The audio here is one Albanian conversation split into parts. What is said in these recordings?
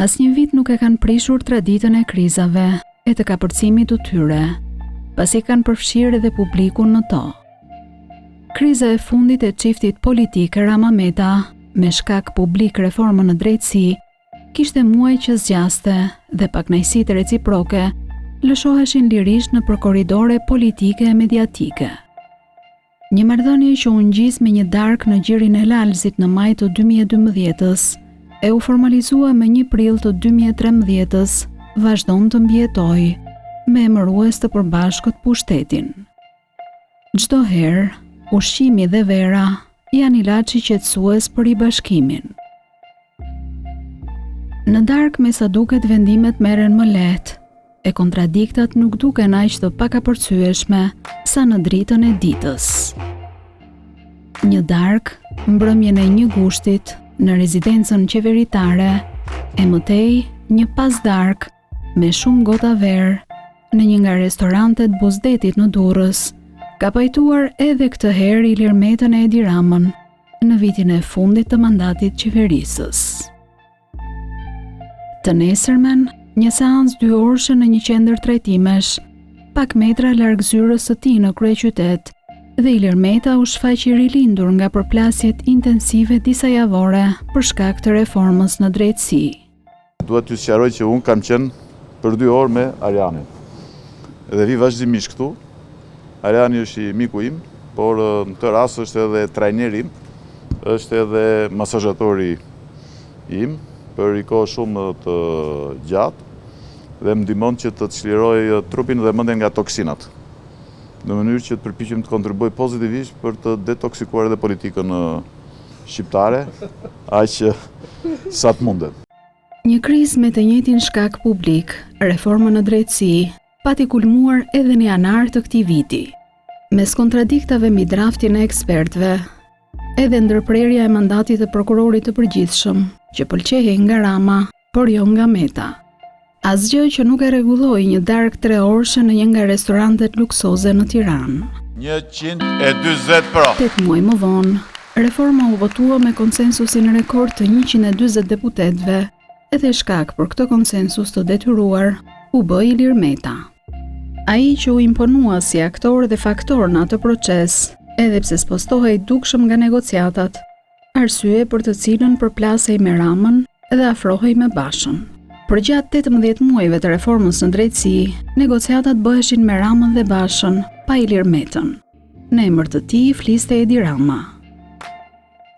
Asnjë vit nuk e kanë prishur traditën e krizave e të kapërcimit të tyre, pasi kanë përfshirë edhe publikun në to. Kriza e fundit e çiftit politik Rama-Meta, me shkak publik reformën në drejtësi, kishte muaj që zgjaste dhe pakënaqësitë reciproke lëshoheshin lirisht në korridore politike e mediatike. Një marrëdhënie që u ngjis me një darkë në gjirin e Lalëzit në maj të 2012-s e u formalizua me 1 prill të 2013-s, vazhdon të mbijetojë me emërues të përbashkët pushtetin. Çdo herë, ushqimi dhe vera janë ilaçi qetësues për i bashkimin. Në darkë me sa duket vendimet merren më lehtë, e kontradiktat nuk duken aq të pakapërcyeshme sa në dritën e ditës. Një darkë, mbrëmjen e një gushtit në rezidencën qeveritare, e mëtej një pasdarkë me shumë gota verë në një nga restorantet Buzdetit në Durrës, ka pajtuar edhe këtë herë Ilir Metën e Edi Ramën në vitin e fundit të mandatit qeverisës. Të nesërmen, një seancë 2 orëshe në një qendër trajtimesh, pak metra larg zyrës së tij në kryeqytet, dhe Ilir Meta u shfaq i rilindur nga përplasjet intensive disa javore për shkak të reformës në drejtësi. Duhet t'ju sqaroj që unë kam qenë për 2 orë me Arianin. Dhe vi vazhdimisht këtu. Ariani është i miku im, por në këtë rast është edhe trajneri im, është edhe masazhatori im për i kohë shumë të gjatë dhe më ndihmon që të çliroj trupin dhe mendjen nga toksinat, në mënyrë që të përpiqem të kontribuoj pozitivisht për të detoksikuar edhe politikën shqiptare, aq sa të mundet. Një krizë me të njëjtin shkak publik, reforma në drejtësi, pati kulmuar edhe në janar të këtij viti. Mes kontradiktave mbi draftin e ekspertëve, edhe ndërprerja e mandatit të prokurorit të përgjithshëm, që pëlqehej nga Rama, por jo nga Meta. Asgjë që nuk e rregulloi një darkë 3 orëshe në një nga restorantet luksoze në Tiranë. 140 pro. 8 muaj më vonë, reforma u votua me konsensusin rekord të 140 deputetëve, edhe shkak për këtë konsensus të detyruar u bë Ilir Meta. Ai që u imponua si aktor dhe faktor në atë proces, edhe pse spostohej dukshëm nga negociatat, arsye për të cilën përplasej me Ramën dhe afrohej me Bashën. Përgjatë 18 muajve të reformës në drejtësi, negociatat bëheshin me Ramën dhe Bashën, pa Ilir Metën. Në emër të tij fliste Edi Rama.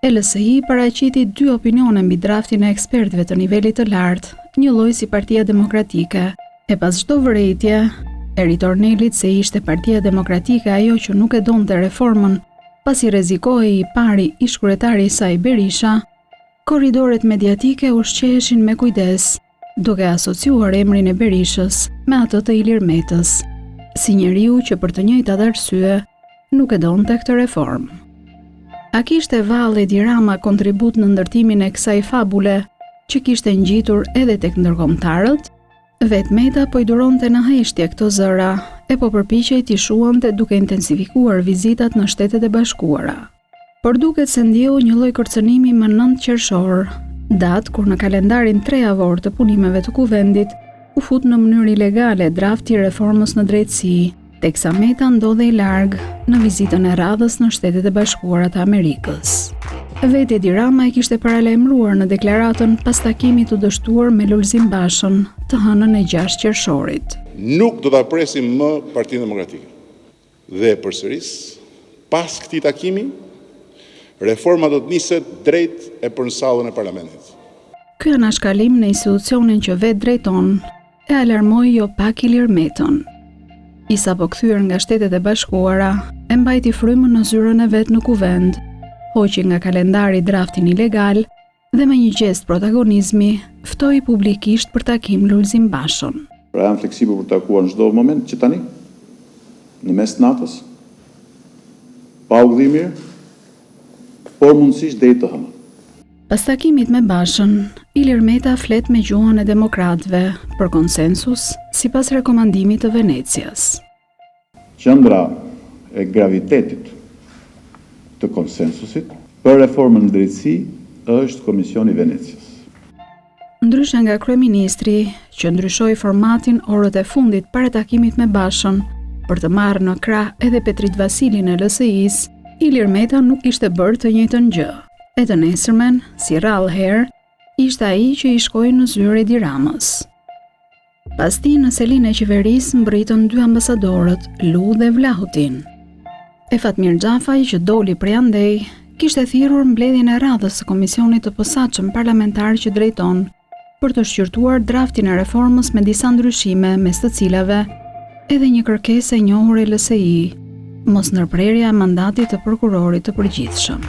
LSI paraqiti 2 opinione mbi draftin e ekspertëve të nivelit të lartë, një lloj si Partia Demokratike, e pas çdo vërejtje e ritornelit se ishte Partia Demokratike ajo që nuk e donte reformën, pasi rrezikohej i pari ish kryetari i saj Berisha, korridoret mediatike ushqeheshin me kujdes, duke asociuar emrin e Berishës me atë të Ilir Metës, si njeriu që për të njëjtat arsye nuk e donte këtë reformë. A kishte vallë Edi Rama kontribut në ndërtimin e kësaj fabule që kishte ngjitur edhe tek ndërkombëtarët? Vetë Meta po i duronte në heshtje këto zëra e po përpiqej t'i shuante duke intensifikuar vizitat në Shtetet e Bashkuara. Por duket se ndjeu një lloj kërcënimi më 9 qershor, datë kur në kalendarin 3 javor të punimeve të kuvendit u fut në mënyrë ilegale drafti i reformës në drejtësi, teksa Meta ndodhej larg në vizitën e radhës në Shtetet e Bashkuara të Amerikës. Vetë Edi Rama e kishte paralajmëruar në deklaratën pas takimit të dështuar me Lulzim Bashën të hënën e 6 qershorit. Nuk do ta presim më Partinë Demokratike. Dhe përsëris, pas këtij takimi, reforma do të niset drejt e përnsallën e parlamentit. Ky anashkalim në institucionin që vetë drejton e alarmoi jo pak Ilir Metën. I sapo kthyer nga Shtetet e Bashkuara, e mbajti frymën në zyrën e vet në kuvend, hoqi nga kalendari draftin ilegal dhe me një gjest protagonizmi ftoi publikisht për takim Lulzim Bashën. Pra jam fleksibël për takuar në çdo moment që tani, në mes të natës, pa u gdhë mirë, por mundësisht deri të hënë. Pas takimit me Bashën, Ilir Meta flet me gjuhën e demokratëve për konsensus sipas rekomandimit të Venecias. Qendra e gravitetit të konsensusit për reformën në drejtësi është Komisioni i Venecias. Ndryshe nga kryeministri, që ndryshoi formatin orët e fundit para takimit me Bashën, për të marrë në krah edhe Petrit Vasilin e LSI-s, Ilir Meta nuk ishte bërë të njëjtën gjë. E të nesërmen, si rrallë herë, ishte ai që i shkoi në zyrë Edi Ramës. Pas tij në selinë e qeverisë mbritën 2 ambasadorët, Lu dhe Vlahutin. E Fatmir Xhafaj, që doli prej andej, kishte thirrur mbledhjen e radhës së komisionit të posaçëm parlamentar që drejton, për të shqyrtuar draftin e reformës me disa ndryshime, mes të cilave edhe një kërkesë e njohur e LSI, mos ndërprerja e mandatit të prokurorit të përgjithshëm.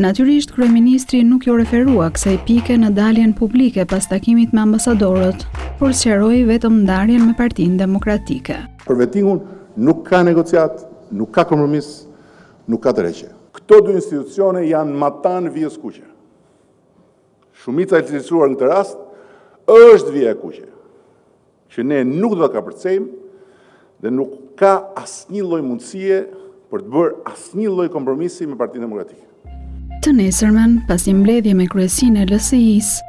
Natyrisht, kryeministri nuk ju referua kësaj pike në daljen publike pas takimit me ambasadorët, por sqaroi vetëm ndarjen me Partinë Demokratike. Për vettingun nuk ka negociat, nuk ka kompromis, nuk ka tërheqje. Këto 2 institucione janë matan vijës kuqe. Shumica e cilësuar në këtë rast është vija e kuqe, që ne nuk do ta kapërcejmë dhe nuk ka asnjë lloj mundësie për të bërë asnjë lloj kompromisi me Partinë Demokratike. Të nesërmen, pas një mbledhje me kryesinë e LSI-s,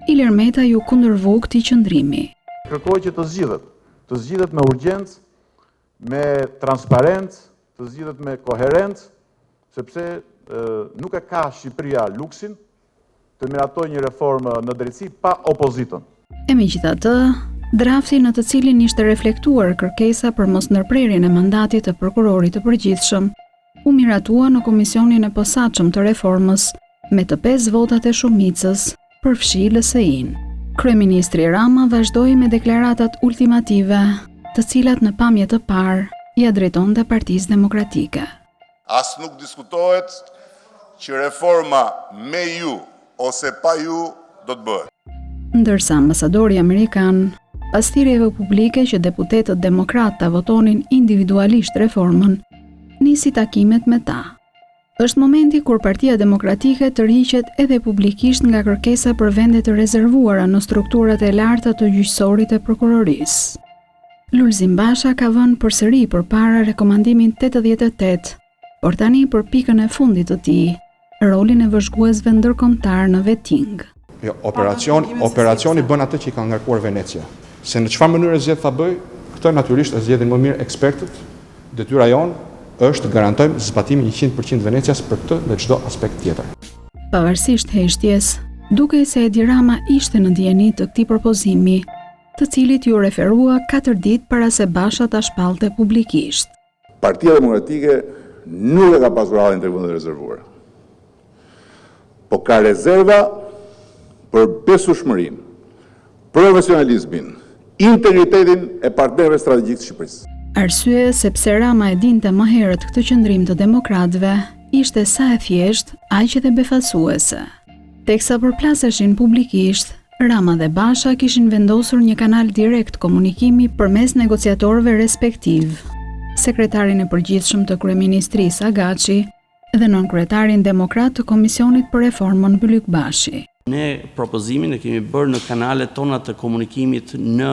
Ilir Meta ju kundërvoi këtij qëndrimi. Kërkoj që të zgjidhet me urgjencë, me transparencë, të zgjidhet me koherencë, sepse nuk e ka Shqipëria luksin të miratojë një reformë në drejtësi pa opozitën. E megjithatë, drafti në të cilin ishte reflektuar kërkesa për mos ndërprerjen e mandatit të prokurorit të përgjithshëm, u miratua në komisionin e posaçëm të reformës me të 5 votat e shumicës, përfshi LSI-n. Kryeministri Rama vazhdoi me deklaratat ultimative, të cilat në pamje të parë ia drejtonte Partisë Demokratike. As nuk diskutohet që reforma me ju ose pa ju do të bëhet. Ndërsa ambasadori amerikan, pas thirrjeve publike që deputetët demokratë ta votonin individualisht reformën, nisi takimet me ta. Është momenti kur Partia Demokratike të rriqet edhe publikisht nga kërkesa për vende të rezervuara në strukturat e larta të gjyqësorit e prokurorisë. Lulzim Basha ka vënë përsëri përpara rekomandimin 88, por tani për pikën e fundit të tij, rolin e vëzhguesve ndërkombëtar në vetting. Jo, operacioni bën atë që i ka ngarkuar Venecia. Se në çfarë mënyre zgjedh ta bëj, këtë natyrisht e zgjedhin më mirë ekspertët. Detyra jonë është të garantojmë zbatimin 100% Venecias për këtë dhe çdo aspekt tjetër. Pavarësisht heshtjes, dukej se Edi Rama ishte në dieni të këtij propozimi, të cilit ju referua 4 ditë para se Basha ta shpallte publikisht. Partia Demokratike nuk e ka pasur hallin të vendet rezervuara, po ka rezerva për besueshmërinë, profesionalizmin, integritetin e partnerëve strategjik të Shqipërisë. Arsye sepse Rama e dinte më herët këtë qëndrim të demokratëve ishte sa e thjesht, aq edhe befasuese. Teksa përplaseshin publikisht, Rama dhe Basha kishin vendosur një kanal direkt komunikimi përmes negociatorëve respektiv, sekretarin e përgjithshëm të kryeministrisë Agaçi dhe nënkryetarin demokrat të Komisionit për Reformën Bylyk Bashi. Ne propozimin e kemi bërë në kanalet tona të komunikimit në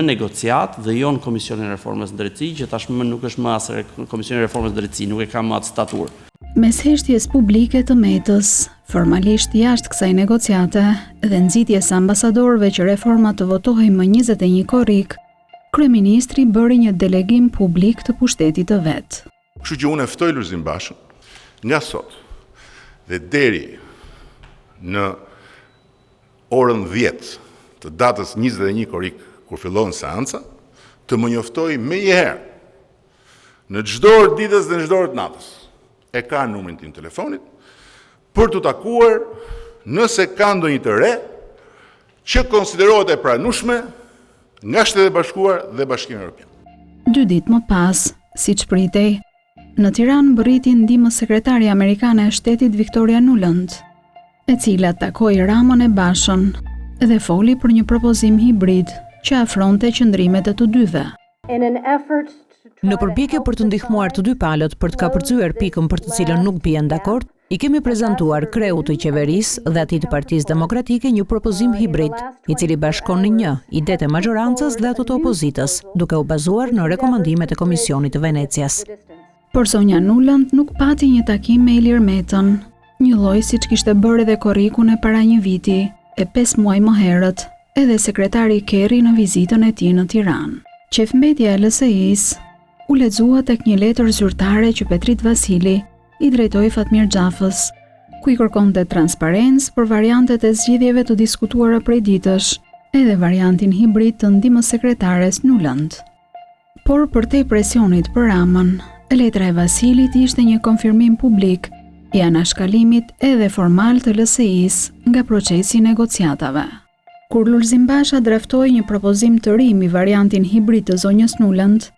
negociat dhe jo në Komisionin e Reformës në Drejtësi, që tashmë nuk është më as Komisioni i Reformës në Drejtësi, nuk e ka më atë staturë. Mes heshtjes publike të Metës, formalisht jashtë kësaj negociate dhe nxitjes së ambasadorëve që reforma të votohej më 21 korrik, kryeministri bëri një delegim publik të pushtetit të vet. Kështu që unë e ftoj Lulzim Bashën nga sot dhe deri në orën 10 të datës 21 korrik, kur fillon seanca, të më njoftoj me njëherë, në çdo orë ditës dhe në çdo orë të natës. E ka numrin tim telefonit, për të takuar nëse ka ndonjë të re që konsiderohet e pranueshme nga Shtetet e Bashkuar dhe Bashkimi Evropian. 2 ditë më pas, siç pritej, në Tiranë mbërriti ndihmës sekretare amerikane e shtetit Victoria Nuland, e cila takoi Ramon e Bashën dhe foli për një propozim hibrid që afronte qëndrimet e të dyve. Në përpjekje për të ndihmuar të dy palët për të kapërcyer pikën për të cilën nuk bien dakord, i kemi prezantuar kreut të qeverisë dhe atij të Partisë Demokratike një propozim hibrid, i cili bashkon në një idetë e majorancës dhe ato të opozitës, duke u bazuar në rekomandimet e Komisionit të Venecias. Por Sonja Nuland nuk pati një takim me Ilir Metën, një lloj siç kishte bërë edhe korrikun e para një viti, e 5 muaj më herët, edhe sekretari Kerry në vizitën e tij në Tiranë. Qefmbetja e LSI-s u lexua tek një letër zyrtare që Petrit Vasili i drejtoi Fatmir Xhafës, ku i kërkonte transparencë për variantet e zgjedhjeve të diskutuara prej ditësh, edhe variantin hibrid të ndihmës sekretares Nuland. Por përtej presionit për Ramën, letra e Vasilit ishte një konfirmim publik i anashkalimit edhe formal të LSI-s nga procesi i negociatave. Kur Lulzim Basha draftoi një propozim të ri mbi variantin hibrid të zonjës Nuland,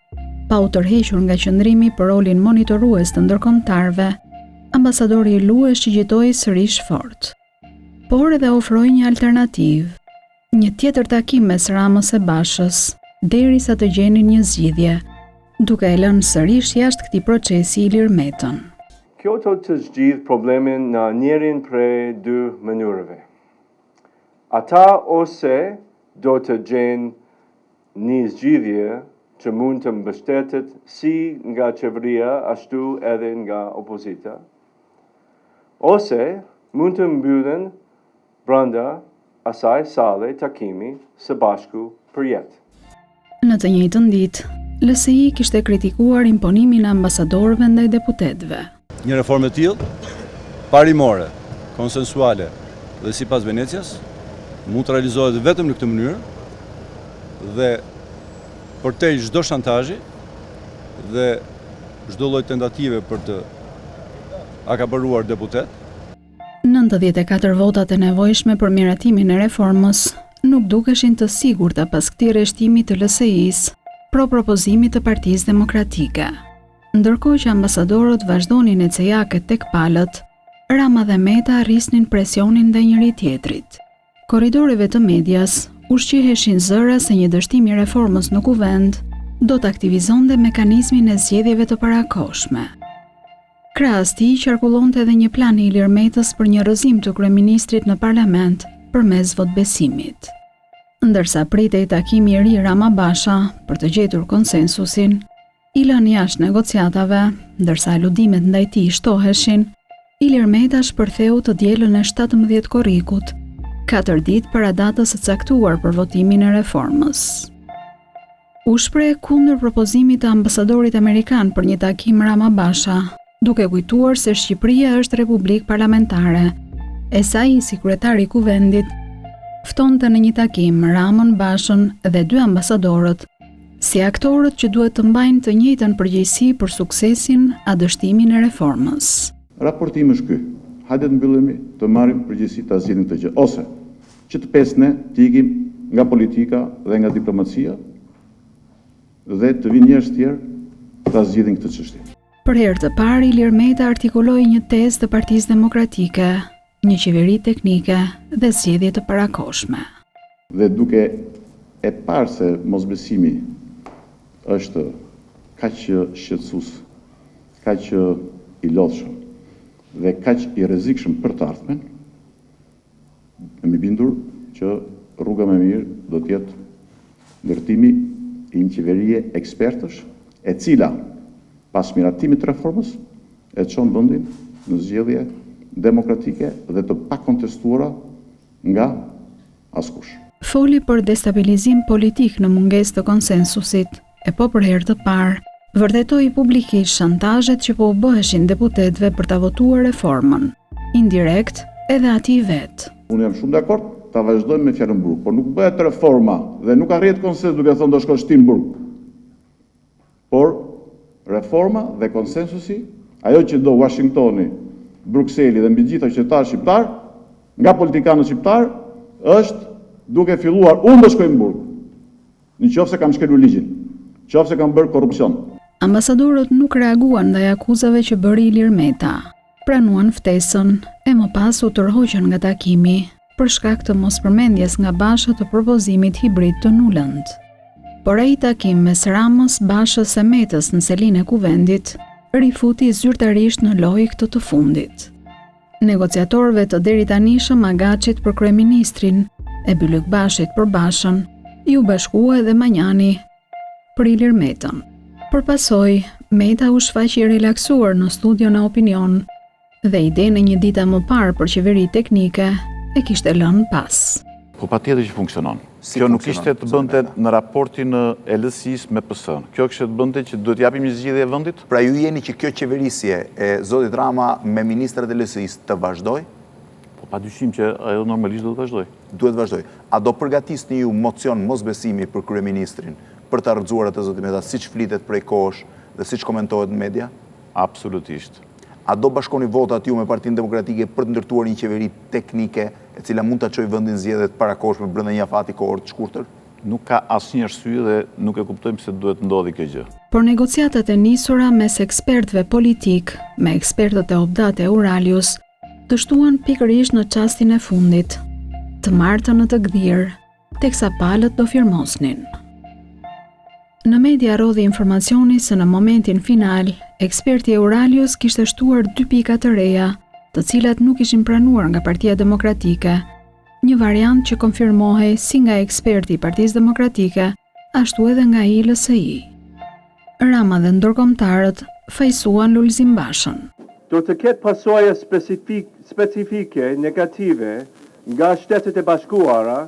pa u tërhequr nga qëndrimi për rolin monitorues të ndërkombëtarëve, ambasadori i lues shqigjitoi sërish fort. Por edhe ofroi një alternativë, një tjetër takim mes Ramës e Bashës, derisa të gjenin një zgjidhje, duke e lënë sërish jashtë këtij procesi Ilir Metën. Kjo do të zgjidh problemin në njërin prej dy mënyrave. Ata ose do të gjenë një zgjidhje që mund të mbështetet si nga qeveria ashtu edhe nga opozita, ose mund të mbyllen brenda asaj sale takimi së bashku për jetë. Në të njëjtën ditë, LSI kishte kritikuar imponimin e ambasadorëve ndaj deputetëve. Një reformë e tillë, parimore, konsensuale dhe sipas Venecias, mund të realizohet vetëm në këtë mënyrë dhe përtej çdo shantazhi dhe çdo lloj tentative për të akapëruar deputet. 94 votat e nevojshme për miratimin e reformës nuk dukeshin të sigurta pas këtij rreshtimi të LSI-s pro propozimit të Partisë Demokratike. Ndërkohë që ambasadorët vazhdonin e cejaket tek palët, Rama dhe Meta rrisnin presionin ndaj njëri tjetrit. Korridoreve të medias ushqiheshin zëra se një dështim i reformës në kuvend do të aktivizonte mekanizmin e zgjedhjeve të parakohshme. Krahas tij qarkullonte edhe një plan i Ilir Metës për një rrëzim të kryeministrit në parlament përmes votbesimit. Ndërsa pritej takimi i ri Rama Basha për të gjetur konsensusin, i lënë jashtë negociatave, ndërsa aludimet ndaj tij shtoheshin, Ilir Meta shpërtheu të dielën e 17 korrikut, 4 ditë para datës së caktuar për votimin e reformës. U shpreh kundër propozimit të ambasadorit amerikan për një takim Rama Basha, duke kujtuar se Shqipëria është republikë parlamentare, e sa ai si kryetari i kuvendit ftonte në një takim Ramën, Bashën dhe 2 ambasadorët, si aktorët që duhet të mbajnë të njëjtën përgjegjësi për suksesin a dështimin e reformës. Raportimi është ky. Hajde të mbyllemi, të marrim përgjegjësi ta zgjidhim këtë gjë, ose që të pesë ne të ikim nga politika dhe nga diplomacia dhe të vinë njerëz tjerë ta zgjidhin këtë çështje. Për herë të parë Ilir Meta artikuloi një tezë të Partisë Demokratike, një qeveri teknike dhe zgjedhje të parakohshme. Dhe duke e parë se mosbesimi është kaq shqetësues, kaq i lodhshëm dhe kaq i rrezikshëm për të ardhmen, jam i bindur që rruga më mirë do të jetë ndërtimi i një qeverie ekspertësh, e cila pas miratimit të reformës e çon vendin në zgjedhje demokratike dhe të pakontestuara nga askush. Foli për destabilizim politik në mungesë të konsensusit, e po për herë të parë vërtetoi publikisht shantazhet që po u bëheshin deputetëve për ta votuar reformën, indirekt edhe atij vet. Unë jam shumë dakord, ta vazhdojmë me fjalën burg, por nuk bëhet reforma dhe nuk arrihet konsensus duke thënë do shkosh ti në burg. Por reforma dhe konsensusi, ajo që do Washingtoni, Brukseli dhe mbi gjitha qytetarët shqiptar, nga politikanët shqiptar, është duke filluar unë do shkoj në burg. Nëse kam shkelur ligjin, nëse kam bërë korrupsion. Ambasadorët nuk reaguan ndaj akuzave që bëri Ilir Meta. Pranuan ftesën e më pas u tërhoqën nga takimi për shkak të mospërmendjes nga Basha të propozimit hibrid të Nuland. Por ai takim mes Ramës, Bashës e Metës në selinë e kuvendit rifuti zyrtarisht në lojë të fundit. Negociatorëve të deri tanishëm Agaçit për kryeministrin e Bylyk Bashit për Bashën, ju bashkua edhe Manjani për Ilir Metën. Përpasoj, Meta u shfaqi relaksuar në studion e Opinion dhe idenë e një dita më parë për qeveri teknike e kishte lënë pas. Po patjetër që funksionon. Kjo nuk ishte të bënte në raportin e LSI-s me PS-n. Kjo kishte të bënte që duhet japim një zgjidhje e vendit. Pra ju jeni që kjo qeverisje e zotit Rama me ministrat e LSI-s të vazhdoj? Po padyshim që ajo normalisht do të vazhdoj. Duhet vazhdoj. A do përgatisni ju mocion mosbesimi për kryeministrin për të rrëzuar atë zotit Meta, siç flitet prej kohësh dhe siç komentohet në media? Absolutisht. A do bashkoni votat ju me Partinë Demokratike për të ndërtuar një qeveri teknike e cila mund të çojë vendin zgjedhjet para kohëshme brenda një afati kohor të shkurtër? Nuk ka asnjë arsye dhe nuk e kuptojmë se duhet ndodhi kjo gjë. Por negociatat e nisura mes ekspertëve politik me ekspertët e Obdat e Uralius të shtuan pikërisht në çastin e fundit, të martën në të gdhir, teksa palët do firmosnin. Në media rodhi informacioni se në momentin final, eksperti e Uralius kishte shtuar 2 pika të reja, të cilat nuk ishin pranuar nga Partia Demokratike, një variant që konfirmohej si nga eksperti i Partisë Demokratike, ashtu edhe nga i LSI. Rama dhe ndërkombëtarët fajsuan Lulzim Bashën. Do të ketë pasoja specifike negative nga Shtetet e Bashkuara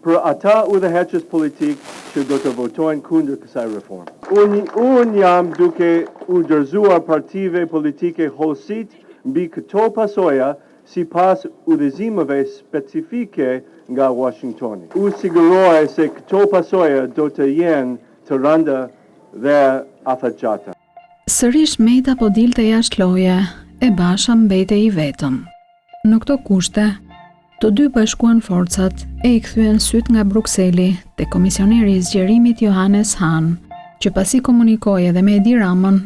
për ata udhëheqës politik që do të votojnë kundër kësaj reform. Unë jam duke u dorëzuar partive politike hollësit mbi këto pasoja sipas udhëzimeve specifike nga Washingtoni. U sigurohej se këto pasoja do të jenë të rënda dhe afatgjata. Sërish Meta po dilte jashtë loje, e Basha mbetej i vetëm. Në këto kushte, të dy bashkuan forcat e i kthyen syt nga Brukseli te komisioneri i zgjerimit Johannes Hahn, që pasi komunikoi edhe me Edi Ramën,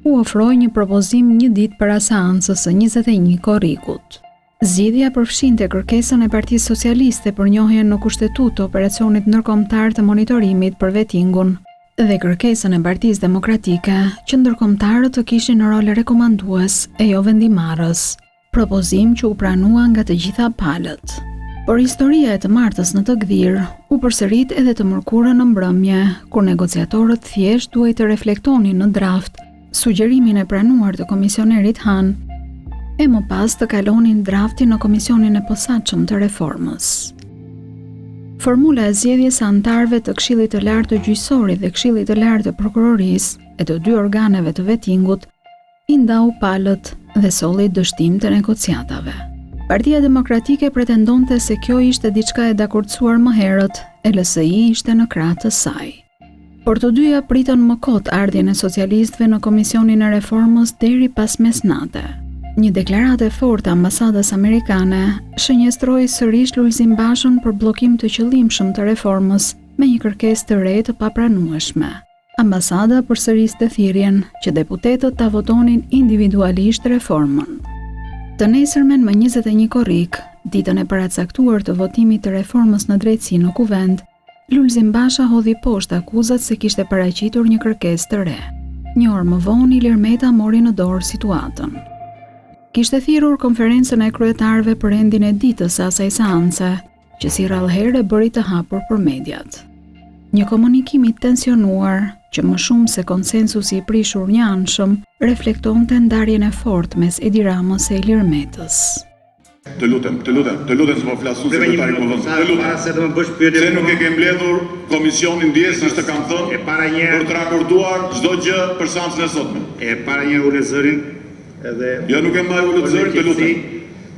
u ofroi një propozim një ditë para seancës së 21 korrikut. Zgjidhja përfshinte kërkesën e Partisë Socialiste për njohjen në kushtetutë të operacionit ndërkombëtar të monitorimit për vettingun dhe kërkesën e Partisë Demokratike që ndërkombëtarët të kishin në rol rekomandues e jo vendimarrës. Propozim që u pranua nga të gjitha palët. Por historia e të martës në të gdhir u përsërit edhe të mërkurën në mbrëmje, kur negociatorët thjesht duhej të reflektonin në draft sugjerimin e pranuar të komisionerit Hahn, e më pas të kalonin draftin në komisionin e posaçëm të reformës. Formula e zgjedhjes së anëtarëve të Këshillit të Lartë të Gjyqësorit dhe Këshillit të Lartë të Prokurorisë e të dy organeve të vettingut i ndau palët dhe solli dështim të negociatave. Partia Demokratike pretendonte se kjo ishte diçka e dakordsuar më herët, e LSI ishte në krah të saj. Por të dyja pritën më kot ardhjen e socialistëve në Komisionin e Reformës deri pas mesnate. Një deklaratë e fortë e ambasadës amerikane shënjestroi sërish Lulzim Bashën për bllokim të qëllimshëm të reformës me një kërkesë të re të papranueshme. Ambasada përsëriste thirrjen që deputetët ta votonin individualisht reformën. Të nesërmen më 21 korrik, ditën e paracaktuar të votimit të reformës në drejtësi në Kuvend, Lulzim Basha hodhi poshtë akuzat se kishte paraqitur një kërkesë të re. Një orë më vonë Ilir Meta mori në dorë situatën. Kishte thirrur konferencën e kryetarëve për endin e ditës së asaj seance, që si rrallëherë bëri të hapur për mediat. Një komunikim i tensionuar, që më shumë se konsensusi i prishur një anshëm, reflektonte ndarjen e fortë mes Edi Ramës e Ilir Metës. Të lutem se po flasu sekretari Kuvendit. Të lutem. Se nuk e ke mbledhur komisionin ndjesës të kam thënë për të raportuar çdo gjë për seancën e sotme. E para një ulë zërin edhe jo nuk e mbaj ulë zërin, të lutem.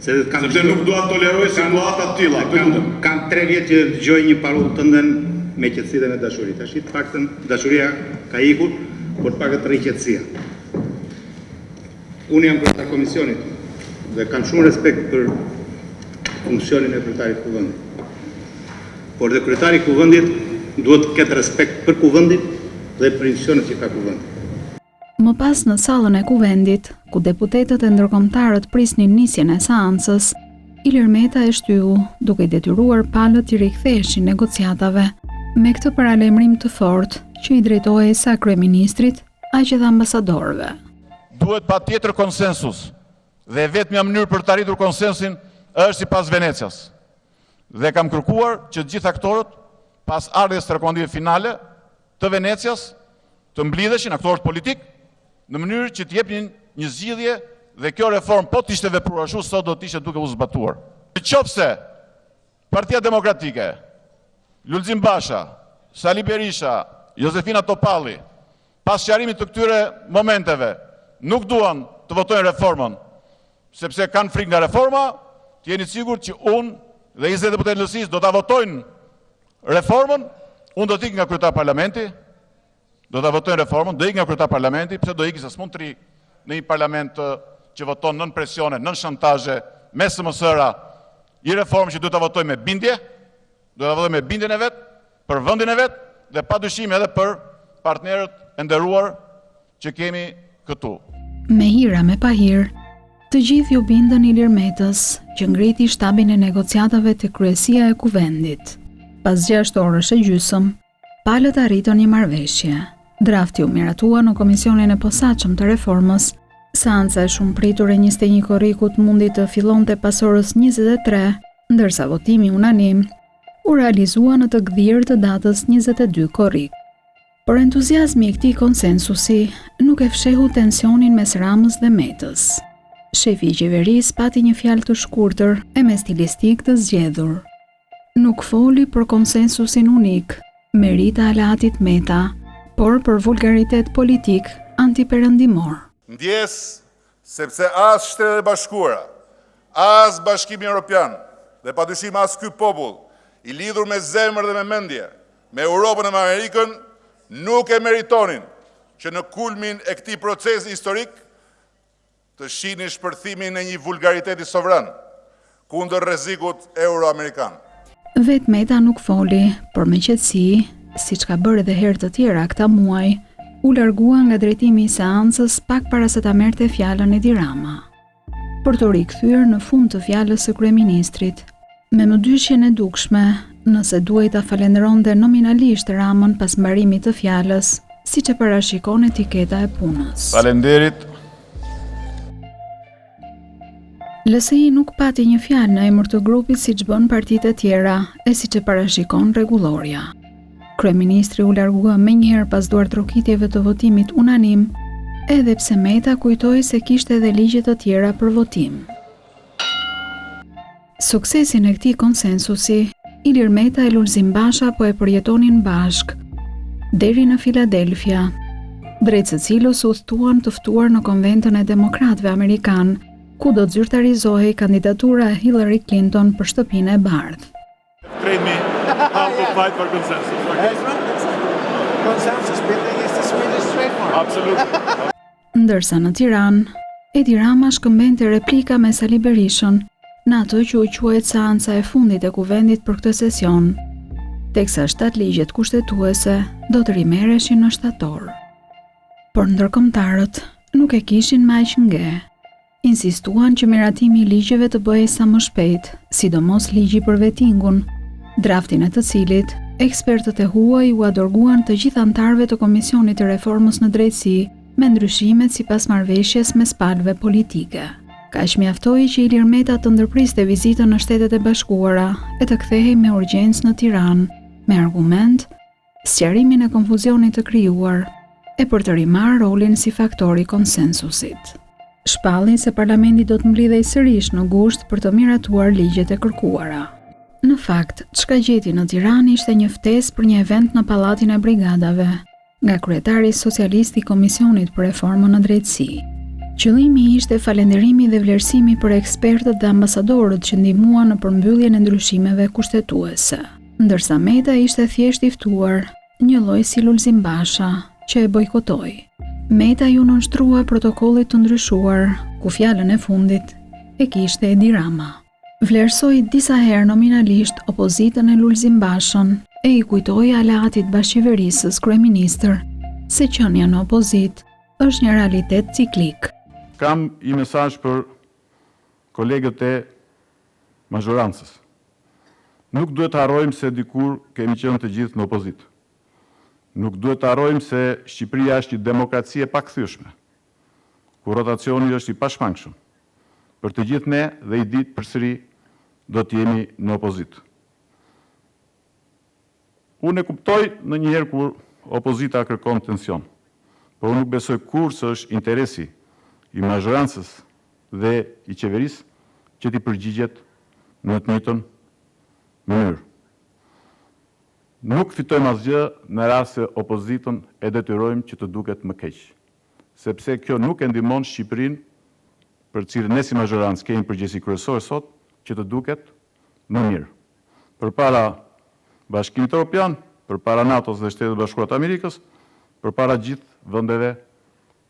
Sepse nuk dua të toleroj situata të tilla. Të lutem. Kam 3 vjet që dëgjoj një parollë tënden me qetësi dhe me dashuri. Tash të paktën dashuria ka ikur, por të paktën rri qetësia. Unë jam kryetar komisionit dhe kam shumë respekt për funksionin e kryetarit Kuvendit. Por dhe kryetari Kuvendit duhet të ketë respekt për Kuvendin dhe për institucionet që ka Kuvendi. Më pas në sallën e Kuvendit, ku deputetët e ndërkombëtarët prisnin nisjen e seancës, Ilir Meta e shtyu, duke detyruar palët të riktheheshin negociatave, me këtë paralajmërim të fortë që i drejtohej sa kryeministrit, aq edhe ambasadorëve. Duhet patjetër konsensus. Dhe vetmja mënyrë për të arritur konsensin është sipas Venecias. Dhe kam kërkuar që të gjithë aktorët, pas ardhjes të rekomandimeve finale të Venecias, të mblidheshin aktorët politik në mënyrë që të jepnin një zgjidhje dhe kjo reformë po të ishte vepruar ashtu sot do të ishte duke u zbatuar. Nëse Partia Demokratike, Lulzim Basha, Sali Berisha, Josefina Topalli, pas sqarimit të këtyre momenteve, nuk duan të votojnë reformën, sepse kanë frikë nga reforma, të jeni sigurt që unë dhe 20 deputetë LSI-s do ta votojnë reformën, unë do t'ik nga kryetar parlamenti, do ta votojnë reformën, do ik nga kryetar parlamenti, pse do iki se s'mund të ri në një parlament që voton nën presione, nën shantazhe, me SMS-ra, i reformë që duhet ta votojnë me bindje, do ta votojnë me bindjen e vet, për vendin e vet dhe padyshim edhe për partnerët e nderuar që kemi këtu. Me hira me pa hirë, të gjithë ju bindën Ilir Metës, që ngriti shtabin e negociatave të kryesia e kuvendit. Pas 6 orësh e gjysmë, palët arritën një marrëveshje. Drafti u miratua në komisionin e posaçëm të reformës. Seanca e shumë pritur e 21 korrikut mundi të fillonte pas orës 23, ndërsa votimi unanim u realizua në të gdhirë të datës 22 korrik. Por entuziazmi i këtij konsensusi nuk e fshehu tensionin mes Ramës dhe Metës. Shefi i qeverisë pati një fjalë të shkurtër e me stilistik të zgjedhur. Nuk foli për konsensusin unik, Merita Alatit Meta, por për vulgaritet politik antiperëndimor. Ndjes sepse as Shtetet e Bashkuara, as Bashkimi Evropian dhe padyshim as ky popull i lidhur me zemër dhe me mendje me Europën e me Amerikën nuk e meritonin që në kulmin e këtij procesi historik të shihnin shpërthimin e një vulgariteti sovran kundër rrezikut euro-amerikan. Vet Meta nuk foli, por me qetësi, siç ka bërë edhe herë të tjera këta muaj, u largua nga drejtimi i seancës pak para se ta merrte fjalën Edi Rama. Për të rikthyer në fund të fjalës së kryeministrit, me mëdyshjen e dukshme, nëse duhej ta falenderonte nominalisht Ramën pas mbarimit të fjalës, siç e parashikon etiketa e punës. Falenderit. LSI nuk pati një fjalë në emër të grupit siç bën partitë e tjera e siç e parashikon rregulloria. Kryeministri u largua menjëherë pas duartrokitjeve të votimit unanim, edhe pse Meta kujtoi se kishte edhe ligje të tjera për votim. Suksesin e këtij konsensusi, Ilir Meta e Lulzim Basha po e përjetonin bashk deri në Filadelfia, drejt së cilës u udhëtuan të ftuar në konventën e demokratëve amerikan, ku do të zyrtarizohej kandidatura e Hillary Clinton për shtëpinë e bardhë. Train me how to fight for consensus. Consensus building is the Swedish trademark. Absolutely. Ndërsa në Tiranë, Edi Rama shkëmbente replika me Sali Berishën në ato që u quajt seanca e fundit e kuvendit për këtë sesion, teksa 7 ligjet kushtetuese do të rimerreshin në shtator. Por ndërkombëtarët nuk e kishin më aq nge. Insistuan që miratimi i ligjeve të bëhej sa më shpejt, sidomos ligji për vettingun, draftin e të cilit ekspertët e huaj u adorguan të gjithë anëtarëve të Komisionit të Reformës në Drejtësi me ndryshimet sipas marrëveshjes mes palëve politike. Kaq mjaftoi që Ilir Meta të ndërpriste vizitën në Shtetet e Bashkuara e të kthehej me urgjencë në Tiranë, me argument sqarimin e konfuzionit të krijuar e për të rimarrë rolin si faktori konsensusit. Shpalli se parlamenti do të mblidhej sërish në gusht për të miratuar ligjet e kërkuara. Në fakt, çka gjeti në Tiranë ishte një ftesë për një event në Pallatin e Brigadave, nga kryetari socialist i Komisionit për Reformën në Drejtësi. Qëllimi ishte falenderimi dhe vlerësimi për ekspertët dhe ambasadorët që ndihmuan në përmbylljen e ndryshimeve kushtetuese, ndërsa Meta ishte thjesht i ftuar, një lloj si Lulzim Basha, që e bojkotoi. Meta ju nënshtrua protokollit të ndryshuar, ku fjalën e fundit e kishte Edi Rama. Vlerësoi disa herë nominalisht opozitën e Lulzim Bashën e i kujtoi aleatit bashkëqeverisës kryeministër se qenia në opozit është një realitet ciklik. Kam i mesazh për kolegët e mazhorancës. Nuk duhet të harrojmë se dikur kemi qenë të gjithë në opozitë. Nuk duhet të harrojmë se Shqipëria është një demokraci e pakthyeshme, ku rotacioni është i pashmangshëm. Për të gjithë ne dhe i ditë përsëri do të jemi në opozitë. Unë e kuptoj në njëherë kur opozita kërkon tension, por unë nuk besoj kur se është interesi i mazhorancës dhe i qeverisë që t'i përgjigjet në të njëjtën mënyrë. Nuk fitojmë asgjë në rast se opozitën e detyrojmë që të duket më keq, sepse kjo nuk e ndihmon Shqipërinë, për cilën ne si mazhorancë kemi përgjegjësi kryesore sot, që të duket më mirë. Përpara Bashkimit Evropian, përpara NATO-s dhe Shtetit Bashkuar të Amerikës, përpara gjithë vendeve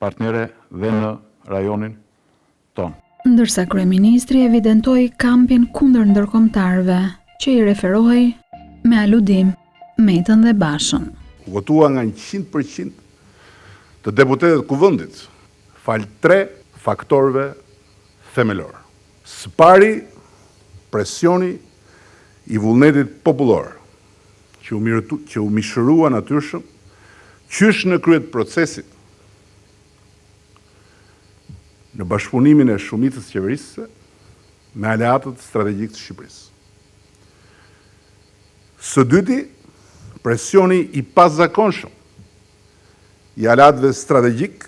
partnere dhe në rajonin tonë. Ndërsa kryeministri evidentoi kampin kundër ndërkombëtarëve, që i referohej me aludim Metën dhe Bashën. Votua nga 100% të deputetët kuvendit, fal 3 faktorëve themelor. Së pari, presioni i vullnetit popullor, që u mishërua natyrshëm, qysh në kryet procesit, në bashkëpunimin e shumicës qeverisëse me aleatët strategjik të Shqipërisë. Së dyti, presioni i pazakonshëm i aleatëve strategjik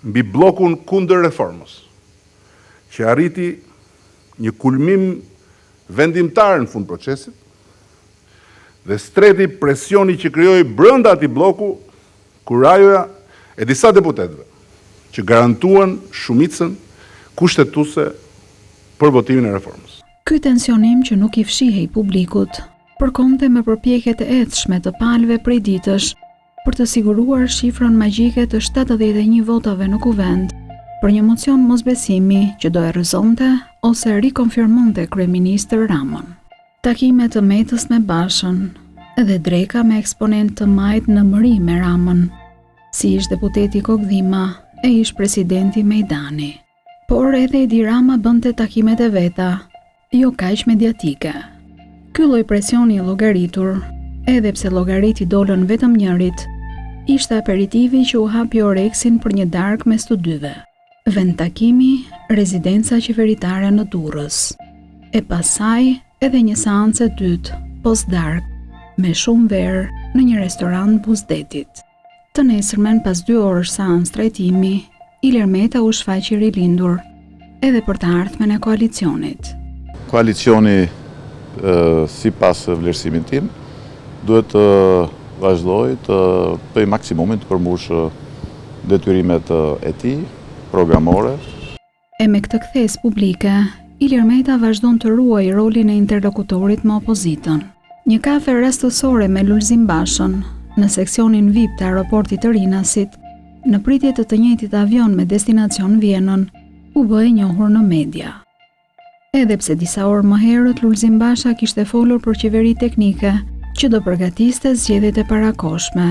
mbi bllokun kundër reformës, që arriti një kulmim vendimtar në fund procesit, dhe së treti, presioni që krijoi brenda atij bloku kurajoja e disa deputetëve, që garantuan shumicën kushtetuese për votimin e reformës. Ky tensionim që nuk i fshihej publikut, përkonte me përpjekjet e ecshme të palëve prej ditësh për të siguruar shifrën magjike të 71 votave në kuvend, për një mocion mosbesimi që do e rrëzonte ose rikonfirmonte kryeministër Ramon. Takimet të Metës me Bashën dhe dreka me eksponent të majt në mëri me Ramon, si ish deputeti Kokdhima e ish presidenti Mejdani. Por edhe Edi Rama bënte takimet e veta, jo kaq mediatike. Ky lloj presioni i llogaritur, edhe pse llogariti dolën vetëm njërit, ishte aperitivi që u hapi oreksin për një darkë mes të dyve. Vend takimi, rezidenca qeveritare në Durrës. E pasaj edhe një seancë e dytë, post dark, me shumë verë në një restorant Buzdetit. Të nesërmen pas 2 orësh seancë trajtimi, Ilir Meta u shfaqi rilindur edhe për të ardhmen e koalicionit. Koalicioni, sipas vlerësimit tim, duhet të vazhdoj të bëj maksimumin të përmbushë detyrimet e tij programore. E me këtë kthes publike, Ilir Meta vazhdon të ruaj rolin e interlokutorit me opozitën. Një kafe rastësore me Lulzim Bashën në seksionin VIP të aeroportit të Rinasit, në pritje të njëjtit avion me destinacion Vienën, u bë e njohur në media. Edhe pse disa orë më herët Lulzim Basha kishte folur për qeveri teknike që do përgatiste zgjedhjet e parakoshme,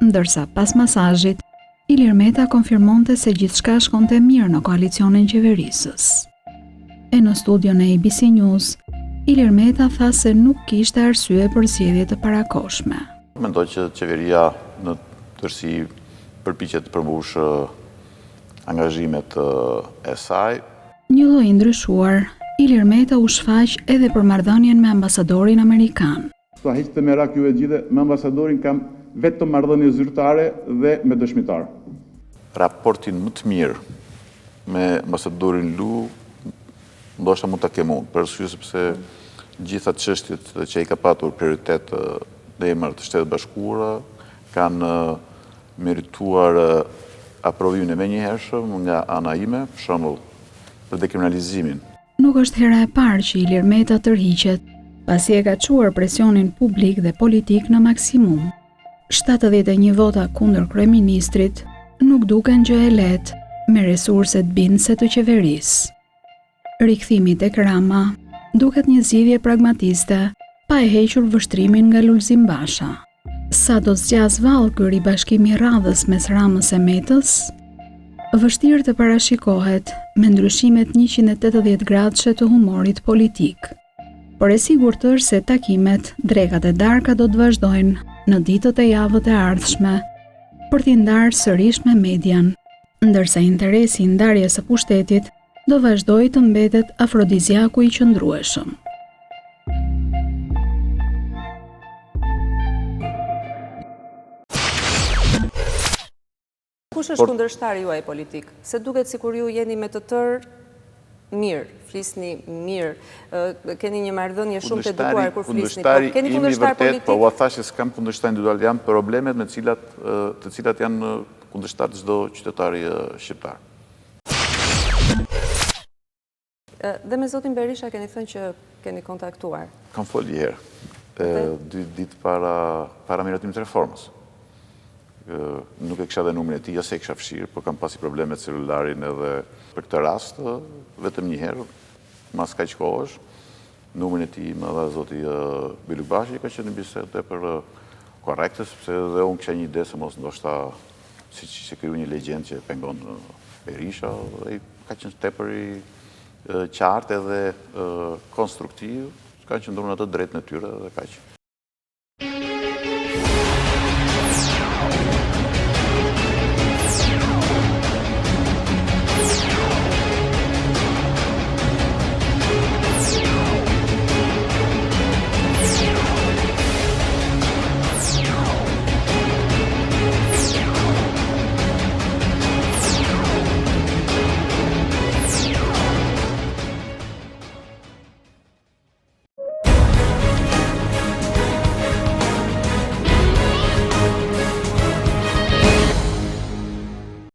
ndërsa pas masazhit Ilir Meta konfirmonte se gjithçka shkonte mirë në koalicionin qeverisës. E në studion e ABC News, Ilir Meta tha se nuk kishte arsye për zgjedhjet e parakoshme. Mendoj që qeveria në tërësi përpiqet të përmbushë angazhimet e saj. Një lloj ndryshuar, Ilir Meta u shfaq edhe për marrëdhënien me ambasadorin amerikan. Sa hiq të merak ju e gjithë, me ambasadorin kam vetëm marrëdhënie zyrtare dhe me dëshmitar. Raportin më të mirë me ambasadorin Lu, ndoshta mund ta kem unë, për arsye sepse gjitha çështjet që ai ka patur prioritet në emër të Shtetit Bashkuara kanë merituar aprovimin e menjëhershëm nga ana ime, për shembull, për dekriminalizimin. Nuk është hera e parë që Ilir Meta tërhiqet, pasi e ka çuar presionin publik dhe politik në maksimum. 71 vota kundër kryeministrit nuk duken gjë e lehtë me resurset bindëse të qeverisë. Rikthimi tek Rama duket një zgjidhje pragmatiste, pa e hequr vështrimin nga Lulzim Basha. Sa do zgjas vallë ky ribashkimi i radhës mes Ramës e Metës, vështirë të parashikohet me ndryshimet 180 gradëshe të humorit politik. Por e sigurt është se takimet, drekat e darka do të vazhdojnë në ditët e javët e ardhshme për t'i ndarë sërish me median, ndërsa interesi i ndarjes së pushtetit do vazhdojë të mbetet afrodiziaku i qëndrueshëm. Kush është kundërshtari juaj politik? Se duket sikur ju jeni me të tërë mirë, flisni mirë, keni një marrëdhënie shumë të edukuar kur flisni. Keni kundërshtar politik? Po, u thash që s'kam kundërshtar individual, janë problemet me të cilat janë kundërshtar çdo qytetari shqiptar. Dhe me zotin Berisha keni thënë që keni kontaktuar? Kam folë një herë, 2 ditë para miratimit të reformës. Nuk e kisha dhe numrin e tij, ose e kisha fshirë, por kam pasi probleme me celularin edhe për këtë rast, vetëm një herë, mas kaq kohësh, numrin e tij më dha zoti Bylybashi, ka qenë një bisedë tepër korrekte, sepse edhe unë kisha një ide se mos ndoshta siç ishte kriju një legjend që pengon Berisha, dhe ka qenë tepër i qartë edhe konstruktiv, ka qëndruar në atë drejtën e tyre dhe kaq.